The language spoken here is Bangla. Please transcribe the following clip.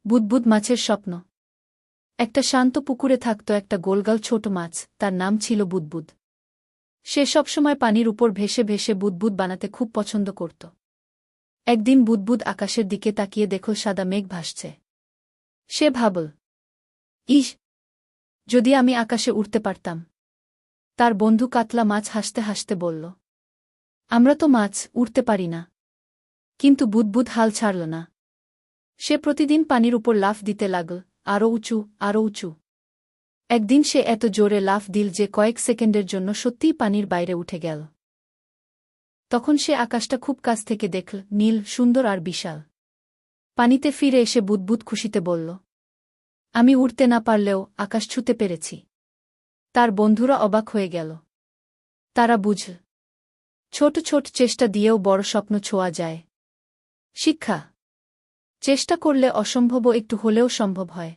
বুদবুদ মাছের স্বপ্ন। একটা শান্ত পুকুরে থাকত একটা গোলগাল ছোট মাছ, তার নাম ছিল বুদবুদ। সে সবসময় পানির উপর ভেসে ভেসে বুদবুদ বানাতে খুব পছন্দ করত। একদিন বুদবুদ আকাশের দিকে তাকিয়ে দেখল সাদা মেঘ ভাসছে। সে ভাবল, ইস, যদি আমি আকাশে উড়তে পারতাম। তার বন্ধু কাতলা মাছ হাসতে হাসতে বলল, আমরা তো মাছ, উড়তে পারি না। কিন্তু বুদবুদ হাল ছাড়ল না। সে প্রতিদিন পানির উপর লাফ দিতে লাগল, আরও উঁচু, আরও উঁচু। একদিন সে এত জোরে লাফ দিল যে কয়েক সেকেন্ডের জন্য সত্যিই পানির বাইরে উঠে গেল। তখন সে আকাশটা খুব কাছ থেকে দেখল, নীল, সুন্দর আর বিশাল। পানিতে ফিরে এসে বুদবুদ খুশিতে বলল, আমি উড়তে না পারলেও আকাশ ছুঁতে পেরেছি। তার বন্ধুরা অবাক হয়ে গেল। তারা বুঝল, ছোট ছোট চেষ্টা দিয়েও বড় স্বপ্ন ছোঁয়া যায়। শিক্ষা: চেষ্টা করলে অসম্ভবও একটু হলেও সম্ভব হয়।